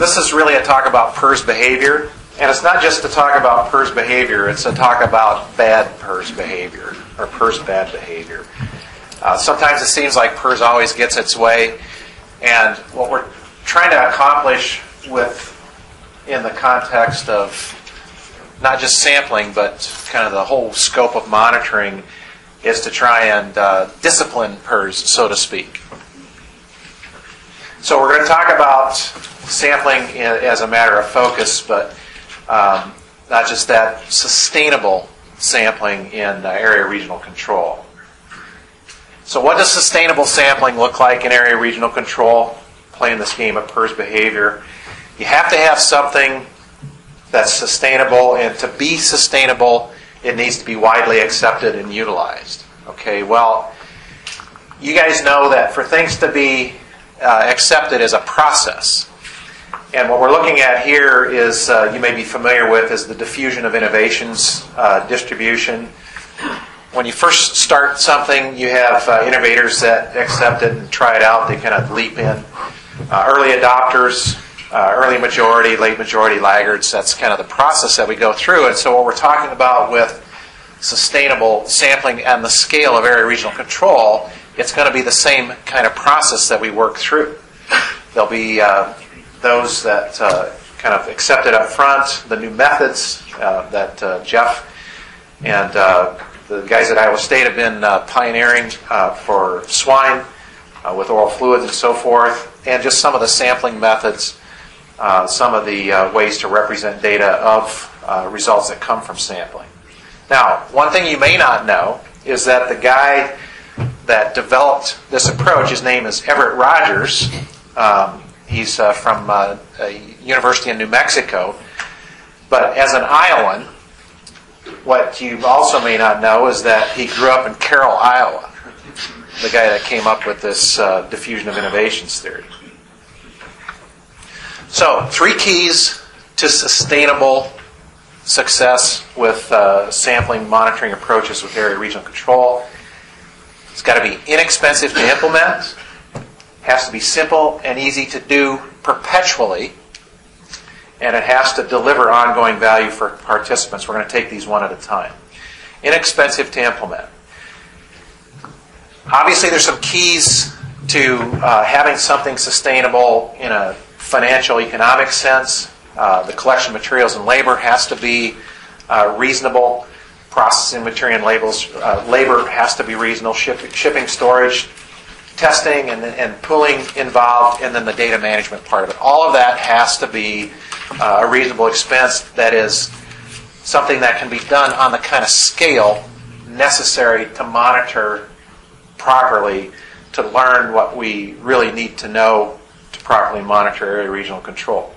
this is really a talk about PRRS behavior. And it's not just to talk about PRRS behavior, it's a talk about bad PRRS behavior, or PRRS bad behavior. Sometimes it seems like PRRS always gets its way, and what we're trying to accomplish in the context of not just sampling, but kind of the whole scope of monitoring, is to try and discipline PRRS, so to speak. So we're going to talk about sampling as a matter of focus, but not just that, sustainable sampling in area regional control. So what does sustainable sampling look like in area regional control, playing this game of PRRS behavior? You have to have something that's sustainable, and to be sustainable, it needs to be widely accepted and utilized. Okay, well, you guys know that for things to be accepted as a process, and what we're looking at here is, you may be familiar with, is the diffusion of innovations distribution. When you first start something, you have innovators that accept it and try it out. They kind of leap in. Early adopters, early majority, late majority, laggards. That's kind of the process that we go through. And so what we're talking about with sustainable sampling and the scale of area regional control, it's going to be the same kind of process that we work through. There'll be those that kind of accept it up front, the new methods that Jeff and the guys at Iowa State have been pioneering for swine with oral fluids and so forth, and just some of the sampling methods, some of the ways to represent data of results that come from sampling. Now, one thing you may not know is that the guy that developed this approach, his name is Everett Rogers. He's from a university in New Mexico. But as an Iowan, what you also may not know is that he grew up in Carroll, Iowa, the guy that came up with this diffusion of innovations theory. So, 3 keys to sustainable success with sampling monitoring approaches with area regional control. It's got to be inexpensive to implement, has to be simple and easy to do perpetually, and it has to deliver ongoing value for participants. We're going to take these one at a time. Inexpensive to implement. Obviously, there's some keys to having something sustainable in a financial, economic sense. The collection of materials and labor has to be reasonable. Processing material and labor has to be reasonable. Shipping, storage, testing, and pooling involved, and then the data management part of it. All of that has to be a reasonable expense that is something that can be done on the kind of scale necessary to monitor properly, to learn what we really need to know to properly monitor area regional control.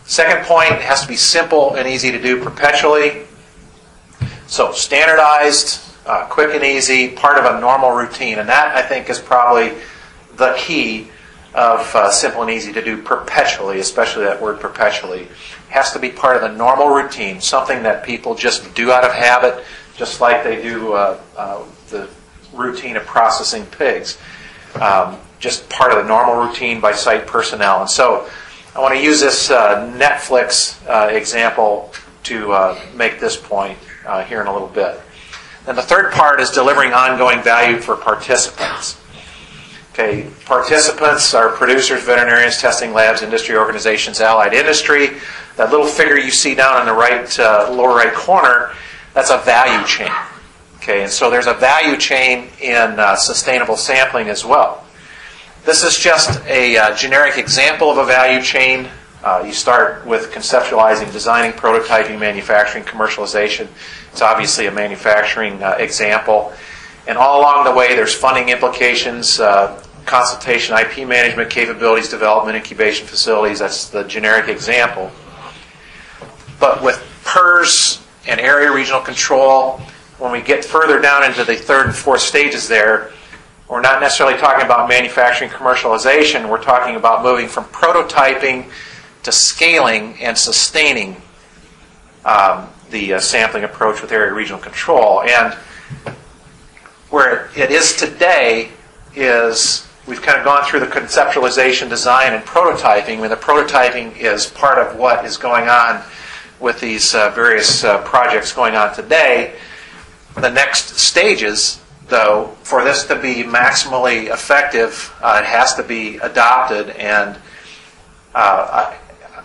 Second point, it has to be simple and easy to do perpetually. So standardized, quick and easy, part of a normal routine. And that, I think, is probably the key of simple and easy to do perpetually, especially that word perpetually. Has to be part of the normal routine, something that people just do out of habit, just like they do the routine of processing pigs. Just part of the normal routine by site personnel. And so I want to use this Netflix example to make this point here in a little bit. And the third part is delivering ongoing value for participants. Okay, participants are producers, veterinarians, testing labs, industry organizations, allied industry. That little figure you see down in the right, lower right corner, that's a value chain. Okay, and so there's a value chain in sustainable sampling as well. This is just a generic example of a value chain. You start with conceptualizing, designing, prototyping, manufacturing, commercialization. It's obviously a manufacturing example. And all along the way, there's funding implications, consultation, IP management, capabilities, development, incubation facilities. That's the generic example. But with PRRS and area regional control, when we get further down into the third and fourth stages there, we're not necessarily talking about manufacturing commercialization. We're talking about moving from prototyping to scaling and sustaining the sampling approach with area regional control. And where it is today is we've kind of gone through the conceptualization, design, and prototyping. I mean, the prototyping is part of what is going on with these various projects going on today. The next stages, though, for this to be maximally effective, it has to be adopted, and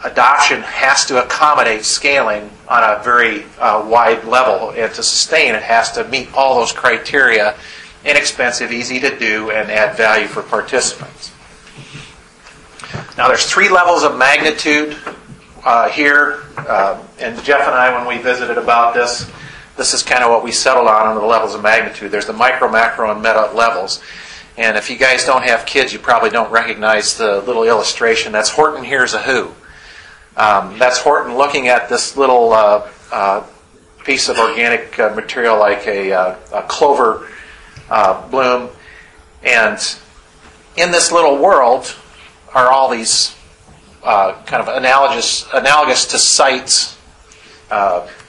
adoption has to accommodate scaling on a very wide level, and to sustain it has to meet all those criteria: inexpensive, easy to do, and add value for participants. Now there's 3 levels of magnitude here, and Jeff and I, when we visited about this, this is kind of what we settled on the levels of magnitude. There's the micro, macro, and meta levels. And if you guys don't have kids, you probably don't recognize the little illustration. That's Horton Hears a Who. That's Horton looking at this little piece of organic material like a clover bloom. And in this little world are all these kind of analogous to sites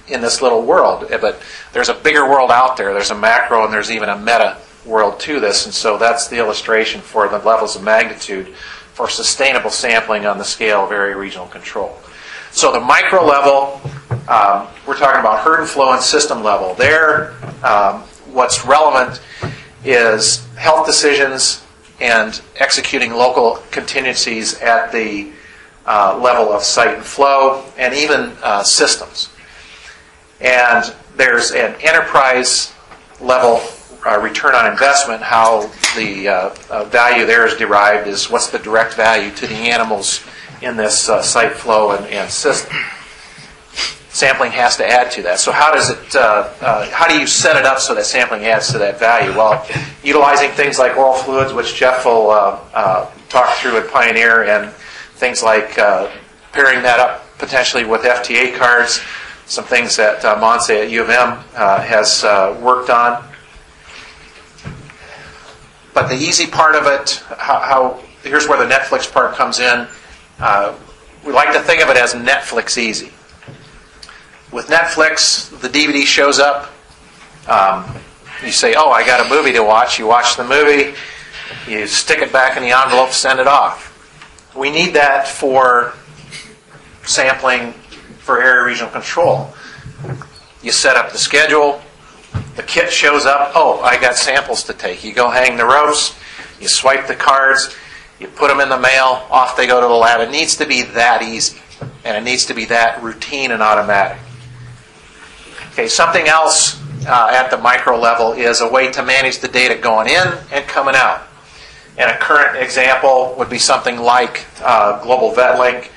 in this little world. But there's a bigger world out there. There's a macro and there's even a meta world to this. And so that's the illustration for the levels of magnitude for sustainable sampling on the scale of area regional control. So the micro level, we're talking about herd and flow and system level. There, what's relevant is health decisions and executing local contingencies at the level of site and flow, and even systems. And there's an enterprise level return on investment. How the value there is derived is what's the direct value to the animals in this site flow and system. Sampling has to add to that. So how does it? How do you set it up so that sampling adds to that value? Well, utilizing things like oral fluids, which Jeff will talk through at Pioneer, and things like pairing that up potentially with FTA cards, some things that Monse at U of M has worked on. But the easy part of it, here's where the Netflix part comes in. We like to think of it as Netflix easy. With Netflix, the DVD shows up. You say, oh, I got a movie to watch. You watch the movie. You stick it back in the envelope, send it off. We need that for sampling for area regional control. You set up the schedule. The kit shows up. Oh, I got samples to take. You go hang the ropes. You swipe the cards. You put them in the mail. Off they go to the lab. It needs to be that easy. And it needs to be that routine and automatic. Okay, something else at the micro level is a way to manage the data going in and coming out. And a current example would be something like Global VetLink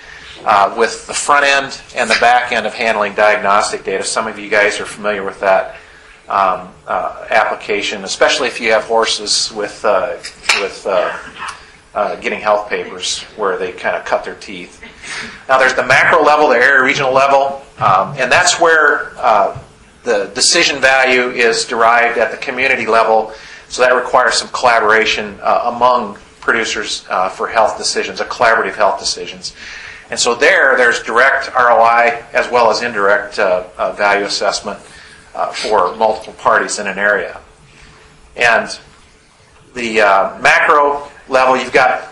with the front end and the back end of handling diagnostic data. Some of you guys are familiar with that application, especially if you have horses with getting health papers where they kind of cut their teeth. Now there's the macro level, the area regional level, and that's where the decision value is derived at the community level. So that requires some collaboration among producers for health decisions, collaborative health decisions. And so there's direct ROI as well as indirect value assessment for multiple parties in an area. And the macro level, you've got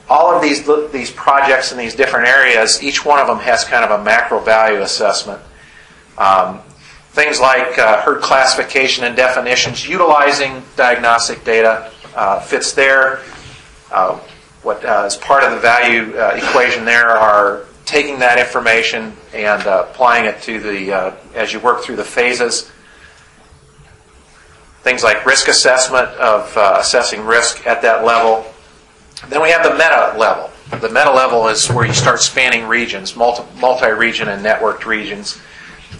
all of these projects in these different areas. Each one of them has kind of a macro value assessment. Things like herd classification and definitions, utilizing diagnostic data fits there. What is part of the value equation there are taking that information and applying it to the as you work through the phases. Things like risk assessment of assessing risk at that level. Then we have the meta level. The meta level is where you start spanning regions, multi-region and networked regions.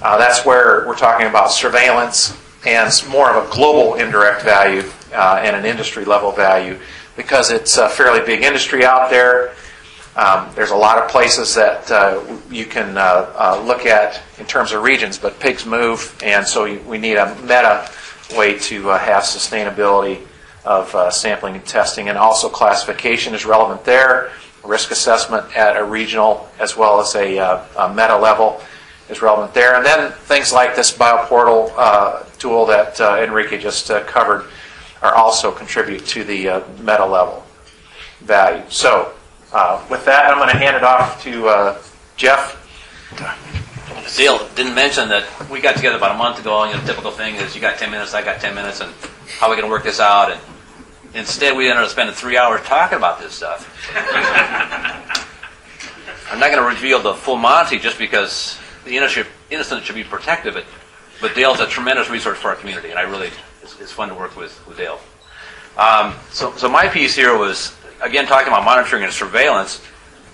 That's where we're talking about surveillance and more of a global indirect value and an industry level value, because it's a fairly big industry out there. There's a lot of places that you can look at in terms of regions, but pigs move, and so we need a meta way to have sustainability of sampling and testing, and also classification is relevant there. Risk assessment at a regional as well as a meta level is relevant there. And then things like this bioportal tool that Enrique just covered are also contribute to the meta level. value. So with that, I'm going to hand it off to Jeff. Dale didn't mention that we got together about a month ago, and the typical thing is you got 10 minutes, I got 10 minutes, and how are we going to work this out? And instead, we ended up spending 3 hours talking about this stuff. I'm not going to reveal the full Monty just because the innocent should be protected, but Dale's a tremendous resource for our community, and I really, it's fun to work with Dale. So my piece here was, again, talking about monitoring and surveillance.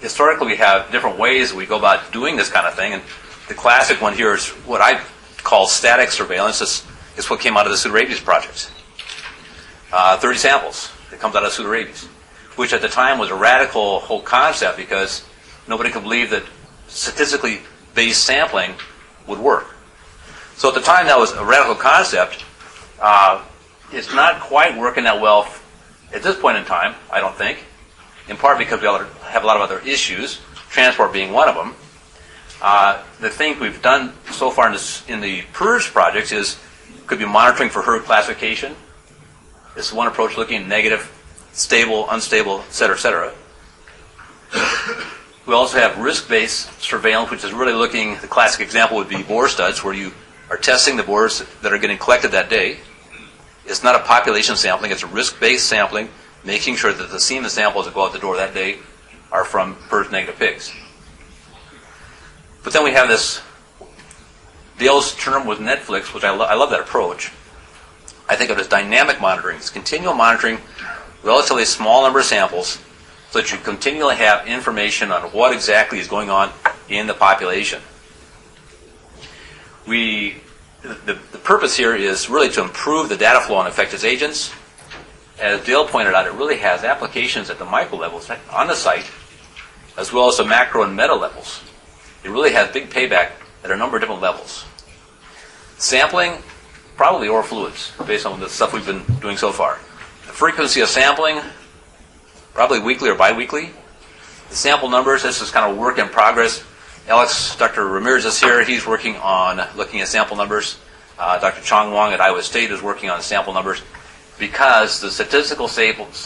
Historically, we have different ways we go about doing this kind of thing, and the classic one here is what I call static surveillance. It's what came out of the pseudorabies project. 30 samples that comes out of pseudorabies, which at the time was a radical whole concept because nobody could believe that statistically based sampling would work. So at the time that was a radical concept. It's not quite working that well at this point in time, I don't think, in part because we have a lot of other issues, transport being one of them. The thing we've done so far in the PRRS projects could be monitoring for herd classification. It's one approach, looking at negative, stable, unstable, et cetera, et cetera. We also have risk-based surveillance, which is really looking, the classic example would be boar studs, where you are testing the boars that are getting collected that day. It's not a population sampling, it's a risk-based sampling, making sure that the semen samples that go out the door that day are from PRRS negative pigs. But then we have this, Dale's term with Netflix, which I love that approach. I think of it as dynamic monitoring. It's continual monitoring, relatively small number of samples, so that you continually have information on what exactly is going on in the population. The purpose here is really to improve the data flow on infectious agents. As Dale pointed out, it really has applications at the micro levels on the site, as well as the macro and meta levels. It really has big payback at a number of different levels. Sampling, probably oral fluids, based on the stuff we've been doing so far. The frequency of sampling, probably weekly or biweekly. The sample numbers, this is kind of work in progress. Dr. Ramirez is here. He's working on looking at sample numbers. Dr. Chong Wong at Iowa State is working on sample numbers because the statistical tables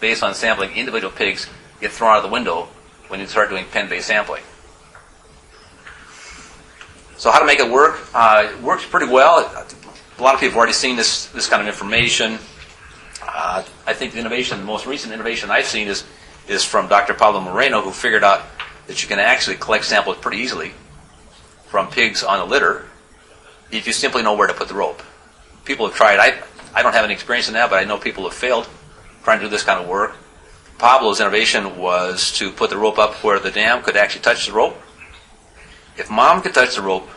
based on sampling individual pigs get thrown out of the window when you start doing pen-based sampling. So how to make it work? It works pretty well. A lot of people have already seen this kind of information. I think the most recent innovation I've seen is from Dr. Pablo Moreno, who figured out that you can actually collect samples pretty easily from pigs on a litter if you simply know where to put the rope. People have tried. I don't have any experience in that, but I know people have failed trying to do this kind of work. Pablo's innovation was to put the rope up where the dam could actually touch the rope. If mom could touch the rope,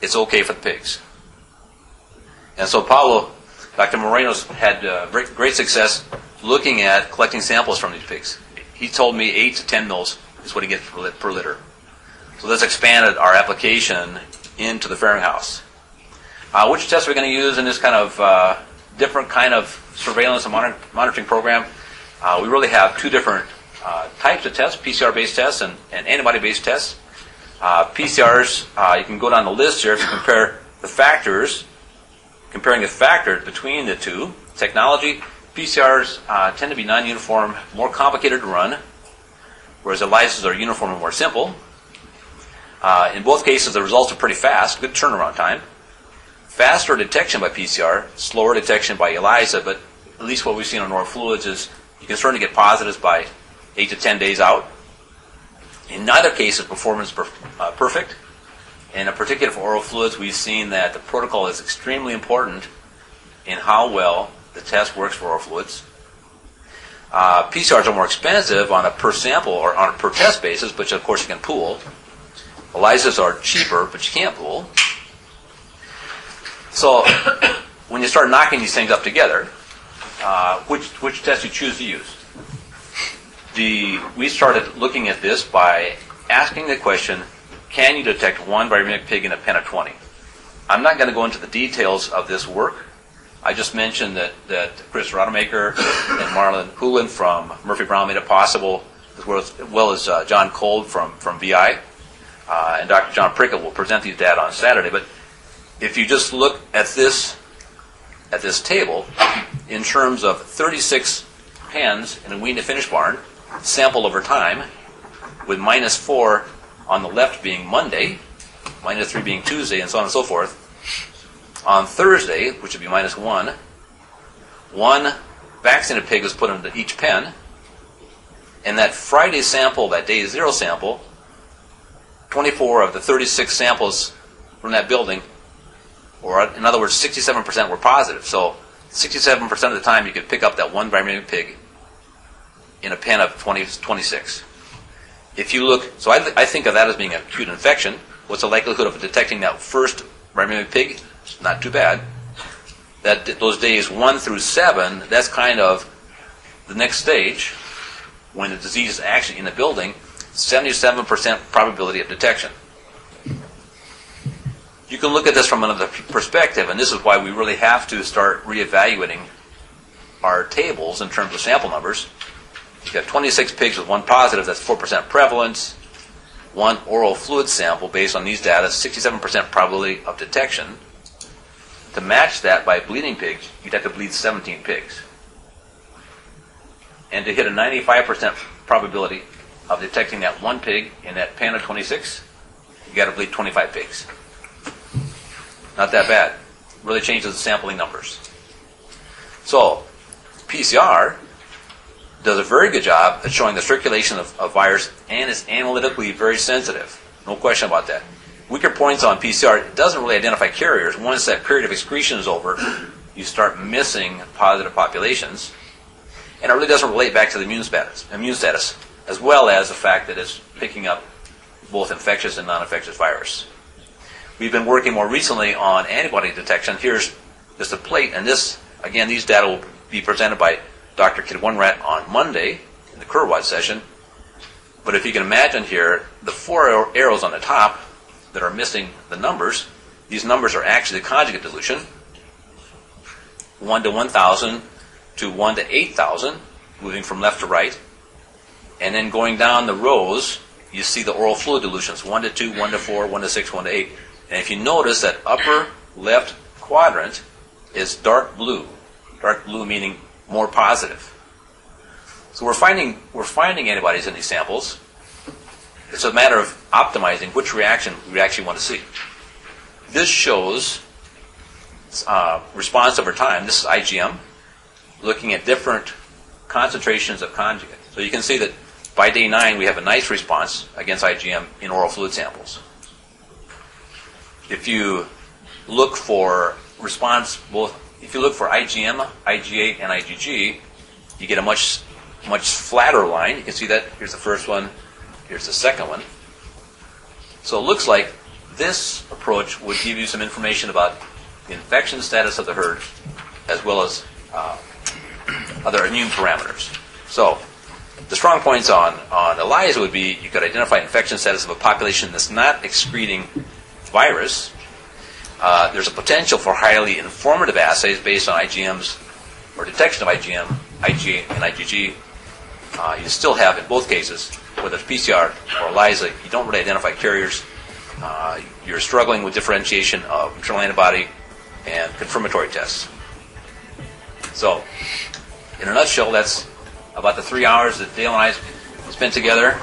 it's okay for the pigs. And so Dr. Moreno's had great success looking at collecting samples from these pigs. He told me 8 to 10 mils is what he gets per litter. So this expanded our application into the farrowing house. Which tests are we going to use in this kind of different kind of surveillance and monitoring program? We really have two different types of tests, PCR-based tests and antibody-based tests. PCRs, you can go down the list here if you compare the factors, comparing the factors between the two. Technology, PCRs tend to be non-uniform, more complicated to run, whereas ELISAs are uniform and more simple. In both cases, the results are pretty fast, good turnaround time. Faster detection by PCR, slower detection by ELISA, but at least what we've seen on oral fluids is you can certainly get positives by 8 to 10 days out. In neither case is performance perfect. And in particular for oral fluids, we've seen that the protocol is extremely important in how well the test works for oral fluids. PCRs are more expensive on a per sample or on a per test basis, which of course you can pool. ELISAs are cheaper, but you can't pool. So when you start knocking these things up together, which test you choose to use? We started looking at this by asking the question, can you detect one viremic pig in a pen of 20? I'm not going to go into the details of this work. I just mentioned that Chris Rodemaker and Marlon Hoolan from Murphy Brown made it possible, as well as John Kolb from VI. And Dr. John Prickett will present these data on Saturday. But if you just look at this table, in terms of 36 pens in a wean to finish barn, sampled over time, with -4 on the left being Monday, -3 being Tuesday, and so on and so forth. On Thursday, which would be -1, one vaccinated pig was put into each pen, and that Friday sample, that day 0 sample, 24 of the 36 samples from that building, or in other words, 67% were positive. So 67% of the time you could pick up that one viremic pig in a pen of 26. If you look, so I think of that as being an acute infection. What's the likelihood of detecting that first viremic pig? Not too bad. Those days 1 through 7, that's kind of the next stage when the disease is actually in the building. 77% probability of detection. You can look at this from another perspective, and this is why we really have to start reevaluating our tables in terms of sample numbers. You have 26 pigs with 1 positive, that's 4% prevalence. 1 oral fluid sample based on these data, 67% probability of detection. To match that by bleeding pigs, you'd have to bleed 17 pigs. And to hit a 95% probability of detecting that 1 pig in that pan of 26, you got to bleed 25 pigs. Not that bad. Really changes the sampling numbers. So, PCR does a very good job at showing the circulation of virus and is analytically very sensitive. No question about that. Weaker points on PCR, it doesn't really identify carriers. Once that period of excretion is over, you start missing positive populations. And it really doesn't relate back to the immune status, as well as the fact that it's picking up both infectious and non-infectious virus. We've been working more recently on antibody detection. Here's just a plate, and this, again, these data will be presented by Dr. Kidwunrat on Monday in the Curwad session. But if you can imagine here, the 4 arrows on the top that are missing the numbers, these numbers are actually the conjugate dilution, 1 to 1,000 to 1 to 8,000, moving from left to right. And then going down the rows, you see the oral fluid dilutions, 1 to 2, 1 to 4, 1 to 6, 1 to 8. And if you notice that upper left quadrant is dark blue meaning more positive. So we're finding antibodies in these samples. It's a matter of optimizing which reaction we actually want to see. This shows response over time. This is IgM, looking at different concentrations of conjugate. So you can see that by day 9 we have a nice response against IgM in oral fluid samples. If you look for response if you look for IgM, IgA, and IgG, you get a much flatter line. You can see that. Here's the first one. Here's the second one. So it looks like this approach would give you some information about the infection status of the herd, as well as other immune parameters. So the strong points on ELISA would be you could identify infection status of a population that's not excreting virus. There's a potential for highly informative assays based on IgMs or detection of IgM, IgA, and IgG. You still have, in both cases, whether it's PCR or ELISA, you don't really identify carriers. You're struggling with differentiation of maternal antibody and confirmatory tests. So, in a nutshell, that's about the 3 hours that Dale and I spent together.